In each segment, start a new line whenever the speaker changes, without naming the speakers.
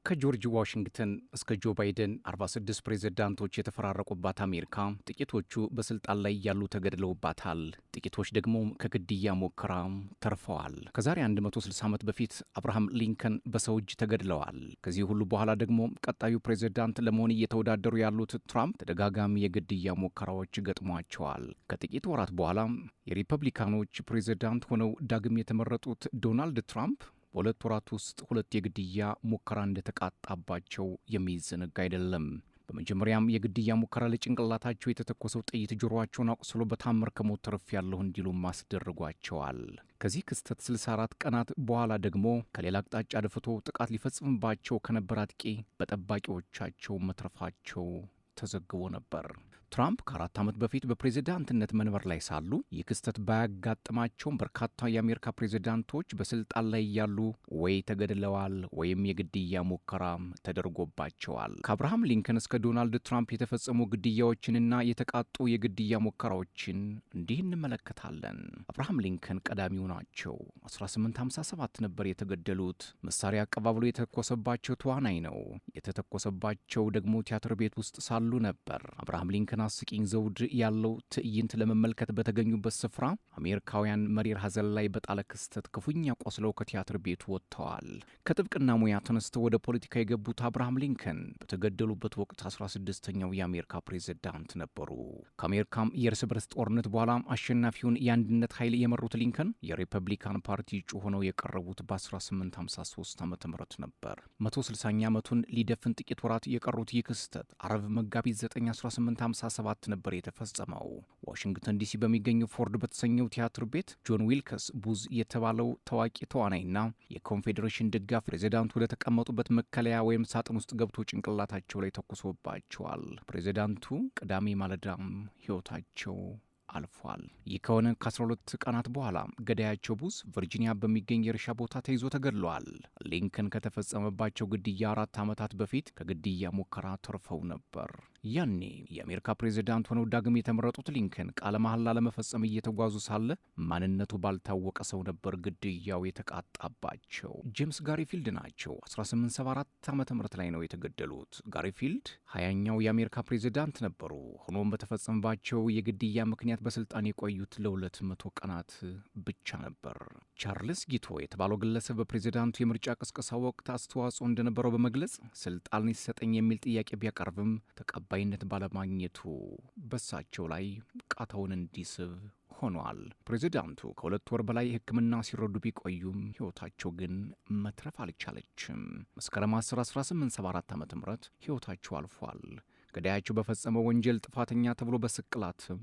ከጆርጅ ዋሽንግተን እስከ ጆ ባይደን 46 ፕሬዝዳንቶች የተፈራረቁባት አሜሪካ ጥቂቶቹ በስልጣን ላይ ያሉ ተገድለውባታል። ጥቂቶች ደግሞ ከግድያ ሙከራ ተርፈዋል። ከዛሬ 160 ዓመት በፊት አብርሃም ሊንከን በሰው እጅ ተገድለዋል። ከዚህ ሁሉ በኋላ ደግሞ ቀጣዩ ፕሬዝዳንት ለመሆን እየተወዳደሩ ያሉት ትራምፕ ተደጋጋሚ የግድያ ሙከራዎች ገጥሟቸዋል። ከጥቂት ወራት በኋላ የሪፐብሊካኖች ፕሬዝዳንት ሆነው ዳግም የተመረጡት ዶናልድ ትራምፕ በሁለት ወራት ውስጥ ሁለት የግድያ ሙከራ እንደተቃጣባቸው የሚዘነጋ አይደለም። በመጀመሪያም የግድያ ሙከራ ለጭንቅላታቸው የተተኮሰው ጥይት ጆሮአቸውን አቁስሎ በታምር ከሞት ተርፌያለሁ እንዲሉ አስደርጓቸዋል። ከዚህ ክስተት 64 ቀናት በኋላ ደግሞ ከሌላ አቅጣጫ አድፍቶ ጥቃት ሊፈጽምባቸው ከነበረ አጥቂ በጠባቂዎቻቸው መትረፋቸው ተዘግቦ ነበር። ትራምፕ ከ4 ዓመት በፊት በፕሬዝዳንትነት መንበር ላይ ሳሉ ይህ ክስተት ባያጋጥማቸውም በርካታ የአሜሪካ ፕሬዝዳንቶች በስልጣን ላይ ያሉ ወይ ተገድለዋል ወይም የግድያ ሙከራ ተደርጎባቸዋል። ከአብርሃም ሊንከን እስከ ዶናልድ ትራምፕ የተፈጸሙ ግድያዎችንና የተቃጡ የግድያ ሙከራዎችን እንዲህ እንመለከታለን። አብርሃም ሊንከን ቀዳሚው ናቸው። 1857 ነበር የተገደሉት። መሳሪያ አቀባብሎ የተተኮሰባቸው ተዋናይ ነው። የተተኮሰባቸው ደግሞ ቲያትር ቤት ውስጥ ሳሉ ነበር። አብርሃም ሊንከን አስቂኝ ዘውድ ያለው ትዕይንት ለመመልከት በተገኙበት ስፍራ አሜሪካውያን መሪር ሐዘን ላይ በጣለ ክስተት ክፉኛ ቆስለው ከቲያትር ቤቱ ወጥተዋል። ከጥብቅና ሙያ ተነስተው ወደ ፖለቲካ የገቡት አብርሃም ሊንከን በተገደሉበት ወቅት 16ኛው የአሜሪካ ፕሬዝዳንት ነበሩ። ከአሜሪካም የእርስ በርስ ጦርነት በኋላ አሸናፊውን የአንድነት ኃይል የመሩት ሊንከን የሪፐብሊካን ፓርቲ እጩ ሆነው የቀረቡት በ1853 ዓ ም ነበር። 160ኛ ዓመቱን ሊደፍን ጥቂት ወራት የቀሩት ይህ ክስተት አረብ መጋቢት 9 1857 ነበር የተፈጸመው። ዋሽንግተን ዲሲ በሚገኘው ፎርድ በተሰኘው ቲያትር ቤት ጆን ዊልከስ ቡዝ የተባለው ታዋቂ ተዋናይና የኮንፌዴሬሽን ድጋፍ ፕሬዝዳንቱ ወደ ተቀመጡበት መከለያ ወይም ሳጥን ውስጥ ገብቶ ጭንቅላታቸው ላይ ተኩሶባቸዋል። ፕሬዝዳንቱ ቅዳሜ ማለዳም ሕይወታቸው አልፏል። ይህ ከሆነ ከ12 ቀናት በኋላ ገዳያቸው ቡዝ ቨርጂኒያ በሚገኝ የእርሻ ቦታ ተይዞ ተገድለዋል። ሊንከን ከተፈጸመባቸው ግድያ 4 ዓመታት በፊት ከግድያ ሙከራ ተርፈው ነበር። ያኔ የአሜሪካ ፕሬዝዳንት ሆነው ዳግም የተመረጡት ሊንከን ቃለ መሐላ ለመፈጸም እየተጓዙ ሳለ ማንነቱ ባልታወቀ ሰው ነበር ግድያው የተቃጣባቸው። ጄምስ ጋሪፊልድ ናቸው። 1874 ዓ.ም ላይ ነው የተገደሉት። ጋሪፊልድ 20ኛው የአሜሪካ ፕሬዝዳንት ነበሩ። ሆኖም በተፈጸመባቸው የግድያ ምክንያት በስልጣን የቆዩት ለ200 ቀናት ብቻ ነበር። ቻርልስ ጊቶ የተባለው ግለሰብ በፕሬዝዳንቱ የምርጫ ቅስቀሳ ወቅት አስተዋጽኦ እንደነበረው በመግለጽ ስልጣን ይሰጠኝ የሚል ጥያቄ ቢያቀርብም ተቀባይነት ባለማግኘቱ በሳቸው ላይ ቃታውን እንዲስብ ሆኗል። ፕሬዝዳንቱ ከ2 ወር በላይ ሕክምና ሲረዱ ቢቆዩም ሕይወታቸው ግን መትረፍ አልቻለችም። መስከረም 10 1874 ዓ.ም ሕይወታቸው አልፏል። ገዳያቸው በፈጸመው ወንጀል ጥፋተኛ ተብሎ በስቅላትም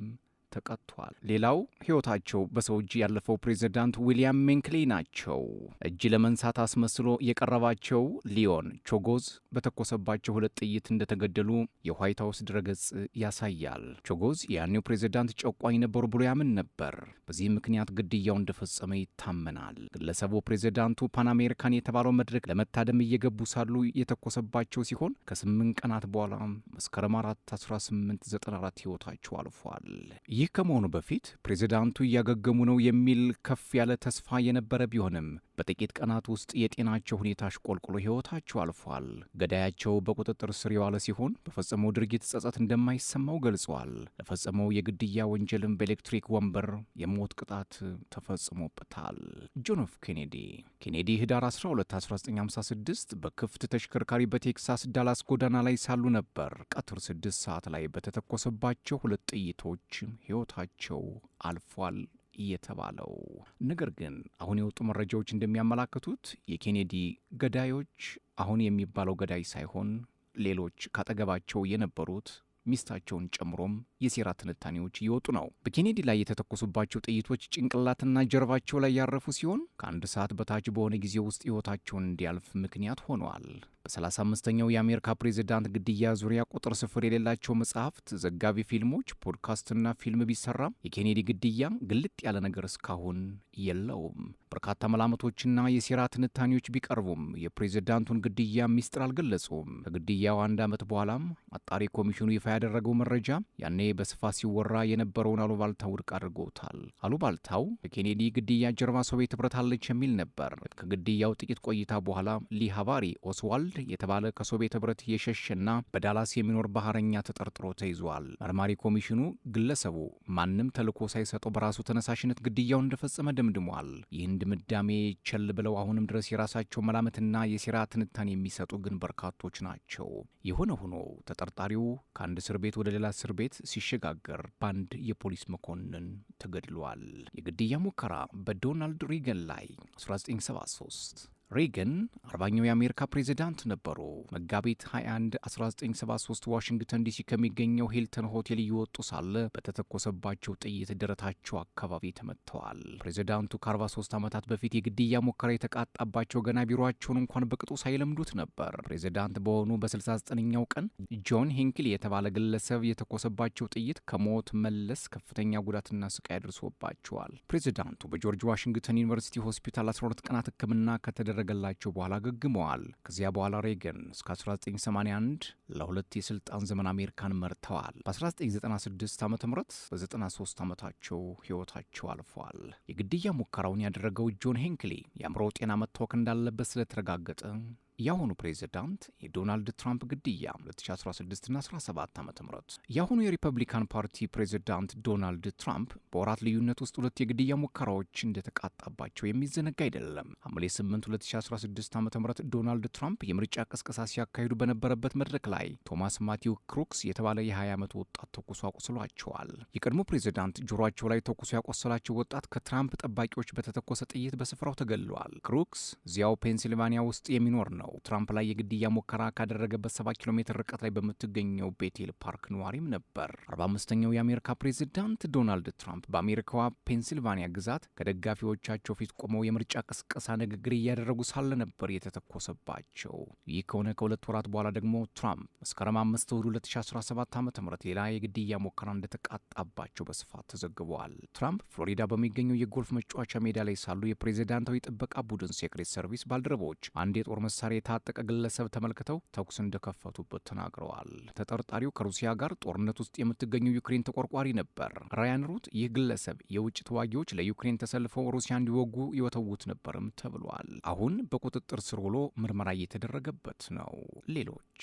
ተቀጥቷል። ሌላው ሕይወታቸው በሰው እጅ ያለፈው ፕሬዝዳንት ዊልያም ሜንክሌ ናቸው። እጅ ለመንሳት አስመስሎ የቀረባቸው ሊዮን ቾጎዝ በተኮሰባቸው 2 ጥይት እንደተገደሉ የዋይት ሀውስ ድረገጽ ያሳያል። ቾጎዝ የያኔው ፕሬዝዳንት ጨቋኝ ነበሩ ብሎ ያምን ነበር። በዚህ ምክንያት ግድያው እንደፈጸመ ይታመናል። ግለሰቡ ፕሬዝዳንቱ ፓን አሜሪካን የተባለው መድረክ ለመታደም እየገቡ ሳሉ የተኮሰባቸው ሲሆን ከ8 ቀናት በኋላ መስከረም 4 1894 ሕይወታቸው አልፏል። ይህ ከመሆኑ በፊት ፕሬዝዳንቱ እያገገሙ ነው የሚል ከፍ ያለ ተስፋ የነበረ ቢሆንም በጥቂት ቀናት ውስጥ የጤናቸው ሁኔታ አሽቆልቁሎ ሕይወታቸው አልፏል። ገዳያቸው በቁጥጥር ስር የዋለ ሲሆን በፈጸመው ድርጊት ጸጸት እንደማይሰማው ገልጿል። ለፈጸመው የግድያ ወንጀልም በኤሌክትሪክ ወንበር የሞት ቅጣት ተፈጽሞበታል። ጆን ኤፍ ኬኔዲ ህዳር 12 1956 በክፍት ተሽከርካሪ በቴክሳስ ዳላስ ጎዳና ላይ ሳሉ ነበር ቀትር 6 ሰዓት ላይ በተተኮሰባቸው 2 ጥይቶች ሕይወታቸው አልፏል የተባለው። ነገር ግን አሁን የወጡ መረጃዎች እንደሚያመላክቱት የኬኔዲ ገዳዮች አሁን የሚባለው ገዳይ ሳይሆን ሌሎች ካጠገባቸው የነበሩት ሚስታቸውን ጨምሮም የሴራ ትንታኔዎች እየወጡ ነው። በኬኔዲ ላይ የተተኮሱባቸው ጥይቶች ጭንቅላትና ጀርባቸው ላይ ያረፉ ሲሆን ከ1 ሰዓት በታች በሆነ ጊዜ ውስጥ ሕይወታቸውን እንዲያልፍ ምክንያት ሆነዋል። በ35ኛው የአሜሪካ ፕሬዝዳንት ግድያ ዙሪያ ቁጥር ስፍር የሌላቸው መጽሐፍት፣ ዘጋቢ ፊልሞች፣ ፖድካስትና ፊልም ቢሰራም የኬኔዲ ግድያ ግልጥ ያለ ነገር እስካሁን የለውም። በርካታ መላምቶችና የሴራ ትንታኔዎች ቢቀርቡም የፕሬዝዳንቱን ግድያ ሚስጥር አልገለጹም። ከግድያው 1 ዓመት በኋላም አጣሪ ኮሚሽኑ ይፋ ያደረገው መረጃ ያኔ በስፋት ሲወራ የነበረውን አሉባልታ ውድቅ አድርጎታል። አሉባልታው ከኬኔዲ ግድያ ጀርባ ሶቪየት ኅብረት አለች የሚል ነበር። ከግድያው ጥቂት ቆይታ በኋላ ሊ ሃቫሪ ኦስዋልድ የተባለ ከሶቪየት ኅብረት የሸሸና በዳላስ የሚኖር ባህረኛ ተጠርጥሮ ተይዟል። መርማሪ ኮሚሽኑ ግለሰቡ ማንም ተልዕኮ ሳይሰጠው በራሱ ተነሳሽነት ግድያውን እንደፈጸመ ደምድሟል። ይህን ድምዳሜ ቸል ብለው አሁንም ድረስ የራሳቸው መላምትና የሴራ ትንታኔ የሚሰጡ ግን በርካቶች ናቸው። የሆነ ሆኖ ተጠርጣሪው ከአንድ እስር ቤት ወደ ሌላ እስር ቤት ሲሸጋገር በአንድ የፖሊስ መኮንን ተገድሏል። የግድያ ሙከራ በዶናልድ ሪገን ላይ 1973 ሬገን 40ኛው የአሜሪካ ፕሬዝዳንት ነበሩ። መጋቢት 21 1973 ዋሽንግተን ዲሲ ከሚገኘው ሂልተን ሆቴል እየወጡ ሳለ በተተኮሰባቸው ጥይት ደረታቸው አካባቢ ተመትተዋል። ፕሬዝዳንቱ ከ43 ዓመታት በፊት የግድያ ሙከራ የተቃጣባቸው ገና ቢሮአቸውን እንኳን በቅጡ ሳይለምዱት ነበር። ፕሬዝዳንት በሆኑ በ69ኛው ቀን ጆን ሂንክሊ የተባለ ግለሰብ የተኮሰባቸው ጥይት ከሞት መለስ ከፍተኛ ጉዳትና ስቃይ አድርሶባቸዋል። ፕሬዝዳንቱ በጆርጅ ዋሽንግተን ዩኒቨርሲቲ ሆስፒታል 12 ቀናት ሕክምና ከተደረገላቸው በኋላ ገግመዋል። ከዚያ በኋላ ሬገን እስከ 1981 ለ2 የስልጣን ዘመን አሜሪካን መርተዋል። በ1996 ዓ.ም በ93 ዓመታቸው ሕይወታቸው አልፏል። የግድያ ሙከራውን ያደረገው ጆን ሂንክሊ የአእምሮ ጤና መታወክ እንዳለበት ስለተረጋገጠ የአሁኑ ፕሬዝዳንት የዶናልድ ትራምፕ ግድያ 2016ና 17 ዓ.ም የአሁኑ የሪፐብሊካን ፓርቲ ፕሬዝዳንት ዶናልድ ትራምፕ በወራት ልዩነት ውስጥ 2 የግድያ ሙከራዎች እንደተቃጣባቸው የሚዘነጋ አይደለም። ሐምሌ 8 2016 ዓ.ም ዶናልድ ትራምፕ የምርጫ ቅስቀሳ ሲያካሂዱ በነበረበት መድረክ ላይ ቶማስ ማቲው ክሩክስ የተባለ የ20 ዓመት ወጣት ተኩሶ አቁስሏቸዋል። የቀድሞ ፕሬዝዳንት ጆሮአቸው ላይ ተኩሶ ያቆሰላቸው ወጣት ከትራምፕ ጠባቂዎች በተተኮሰ ጥይት በስፍራው ተገድለዋል። ክሩክስ እዚያው ፔንሲልቫኒያ ውስጥ የሚኖር ነው። ትራምፕ ላይ የግድያ ሙከራ ካደረገበት 7 ኪሎ ሜትር ርቀት ላይ በምትገኘው ቤቴል ፓርክ ነዋሪም ነበር። 45ኛው የአሜሪካ ፕሬዝዳንት ዶናልድ ትራምፕ በአሜሪካዋ ፔንሲልቫኒያ ግዛት ከደጋፊዎቻቸው ፊት ቆመው የምርጫ ቅስቀሳ ንግግር እያደረጉ ሳለ ነበር የተተኮሰባቸው። ይህ ከሆነ ከ2 ወራት በኋላ ደግሞ ትራምፕ መስከረም 5 2017 ዓ.ም ሌላ የግድያ ሙከራ እንደተቃጣባቸው በስፋት ተዘግበዋል። ትራምፕ ፍሎሪዳ በሚገኘው የጎልፍ መጫወቻ ሜዳ ላይ ሳሉ የፕሬዝዳንታዊ ጥበቃ ቡድን ሴክሬት ሰርቪስ ባልደረቦች አንድ የጦር መሳሪያ የታጠቀ ግለሰብ ተመልክተው ተኩስ እንደከፈቱበት ተናግረዋል። ተጠርጣሪው ከሩሲያ ጋር ጦርነት ውስጥ የምትገኘው ዩክሬን ተቆርቋሪ ነበር። ራያን ሩት ይህ ግለሰብ የውጭ ተዋጊዎች ለዩክሬን ተሰልፈው ሩሲያ እንዲወጉ ይወተውት ነበርም ተብሏል። አሁን በቁጥጥር ስር ውሎ ምርመራ እየተደረገበት ነው። ሌሎች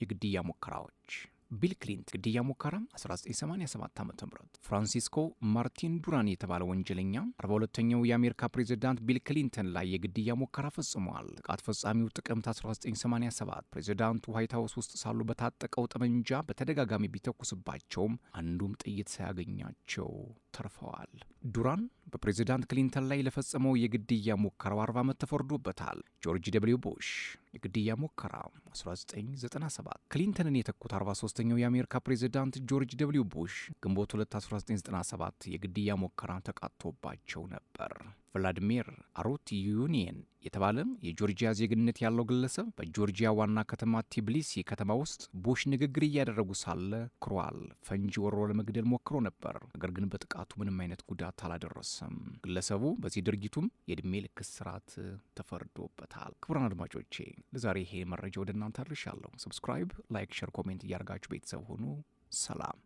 የግድያ ሙከራዎች ቢል ክሊንተን ግድያ ሙከራ 1987 ዓ.ም ፍራንሲስኮ ማርቲን ዱራን የተባለ ወንጀለኛ 42ኛው የአሜሪካ ፕሬዝዳንት ቢል ክሊንተን ላይ የግድያ ሙከራ ፈጽሟል። ጥቃት ፈጻሚው ጥቅምት 1987 ፕሬዝዳንቱ ዋይት ሃውስ ውስጥ ሳሉ በታጠቀው ጠመንጃ በተደጋጋሚ ቢተኩስባቸውም አንዱም ጥይት ሳያገኛቸው ተርፈዋል። ዱራን በፕሬዝዳንት ክሊንተን ላይ ለፈጸመው የግድያ ሙከራው 40 ዓመት ተፈርዶበታል። ጆርጅ ደብሊው ቡሽ የግድያ ሙከራ 1997 ክሊንተንን የተኩት 43ኛው የአሜሪካ ፕሬዝዳንት ጆርጅ ደብሊው ቡሽ ግንቦት 2 1997 የግድያ ሙከራ ተቃጥቶባቸው ነበር። ቭላዲሚር አሩቲዩኒየን የተባለ የጆርጂያ ዜግነት ያለው ግለሰብ በጆርጂያ ዋና ከተማ ቲብሊሲ ከተማ ውስጥ ቡሽ ንግግር እያደረጉ ሳለ ክሯል ፈንጂ ወርሮ ለመግደል ሞክሮ ነበር። ነገር ግን በጥቃቱ ምንም አይነት ጉዳት አላደረሰም። ግለሰቡ በዚህ ድርጊቱም የዕድሜ ልክ እስራት ተፈርዶበታል። ክቡራን አድማጮቼ ለዛሬ ይሄ መረጃ ወደ እናንተ አድርሻለሁ። ሰብስክራይብ፣ ላይክ፣ ሼር፣ ኮሜንት እያደረጋችሁ ቤተሰብ ሆኑ። ሰላም።